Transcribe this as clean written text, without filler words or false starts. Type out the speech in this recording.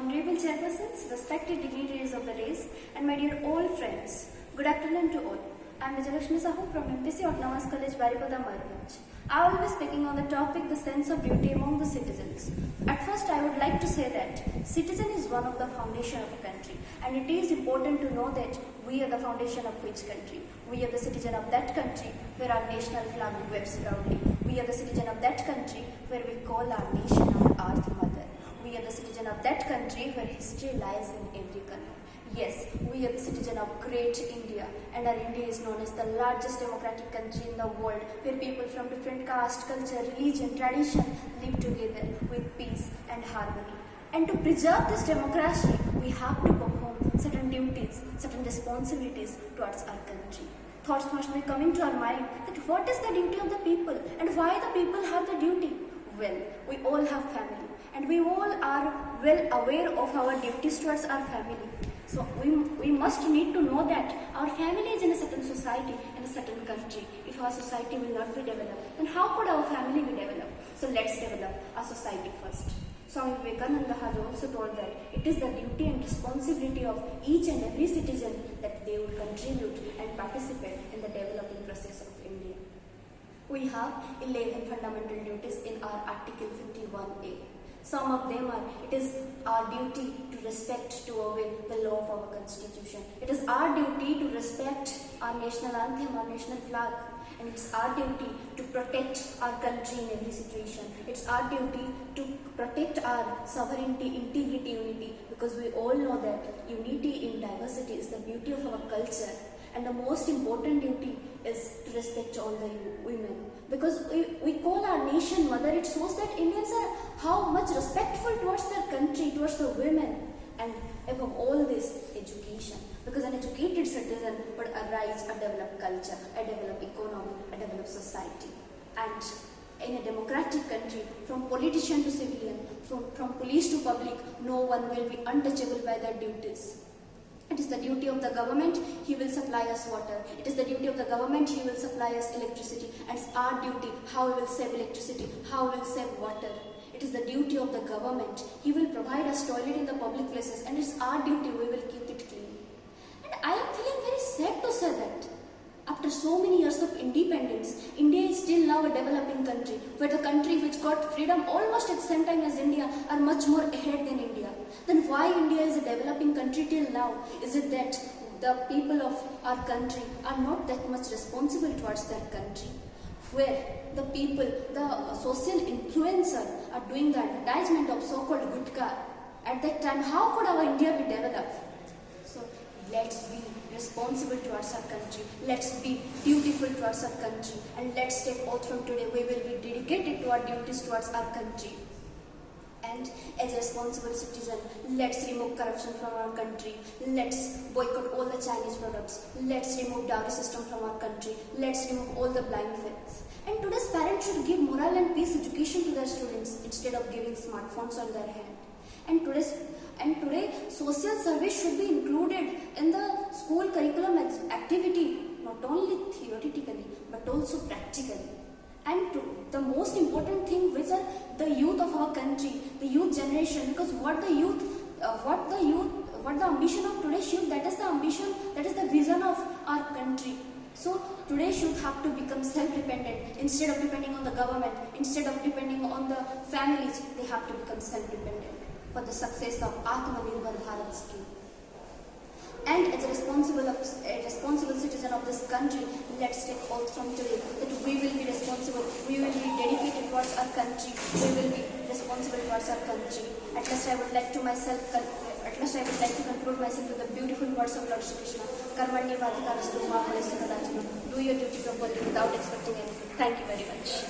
Honorable Chairpersons, respected dignitaries of the race, and my dear old friends, good afternoon to all. I am Vijayalakshmi Sahu from MPC Autonomous College, Baripada, Marunach. I will be speaking on the topic, the sense of duty among the citizens. At first, I would like to say that citizen is one of the foundation of a country, and it is important to know that we are the foundation of which country. We are the citizen of that country where our national flag waves proudly. We are the citizen of that country where we call our nation our earth mother. We are the citizen of that country where history lies in every corner. Yes, we are the citizen of great India, and our India is known as the largest democratic country in the world, where people from different caste, culture, religion, tradition live together with peace and harmony. And to preserve this democracy, we have to perform certain duties, certain responsibilities towards our country. Thoughts must be coming to our mind that what is the duty of the people and why the people have the duty? Well, we all have family, and we all are well aware of our duties towards our family. So we must need to know that our family is in a certain society, in a certain country. If our society will not be developed, then how could our family be developed? So let's develop our society first. Swami Vivekananda has also told that it is the duty and responsibility of each and every citizen that they would contribute and participate in the developing process of India. We have 11 fundamental duties in our Article 51A. Some of them are, it is our duty to respect, to obey the law of our constitution. It is our duty to respect our national anthem, our national flag. And it's our duty to protect our country in every situation. It's our duty to protect our sovereignty, integrity, unity, because we all know that unity in diversity is the beauty of our culture. And the most important duty is to respect all the women. Because we call our nation mother, it shows that Indians are how much respectful towards their country, towards the women. And above all this, education. Because an educated citizen would arise a developed culture, a developed economy, a developed society. And in a democratic country, from politician to civilian, from police to public, no one will be untouchable by their duties. It is the duty of the government, he will supply us water. It is the duty of the government, he will supply us electricity. And it's our duty, how we will save electricity, how we will save water. It is the duty of the government, he will provide us toilet in the public places, and it's our duty, we will keep it clean. And I am feeling very sad to say that after so many years of independence, India is still now a developing country, where the country which got freedom almost at the same time as India are much more ahead than India. Then why India is a developing country till now? Is it that the people of our country are not that much responsible towards their country? Where the people, the social influencer are doing the advertisement of so-called gutka. At that time, how could our India be developed? So let's be responsible towards our country. Let's be dutiful towards our country. And let's take oath from today, we will be dedicated to our duties towards our country. And as a responsible citizen, let's remove corruption from our country. Let's boycott all the Chinese products. Let's remove dowry system from our country. Let's remove all the blind faiths. And today's parents should give moral and peace education to their students instead of giving smartphones on their hand. And today, social service should be included in the school curriculum activity, not only theoretically but also practically. And the most important thing, which are the youth of our country, the youth generation, because what the ambition of today's youth, that is the ambition, that is the vision of our country. So today's youth have to become self-dependent. Instead of depending on the government, instead of depending on the families, they have to become self-dependent for the success of Atmanirbhar Bharat scheme. And as a responsible citizen of this country, let's take oath from today that we will be responsible, we will be dedicated towards our country, we will be responsible towards our country. At last I would like to conclude myself with the beautiful words of Lord Shri Krishna. Karmanya vadhikarastu ma phalesya kadachana. Do your duty properly without expecting anything. Thank you very much.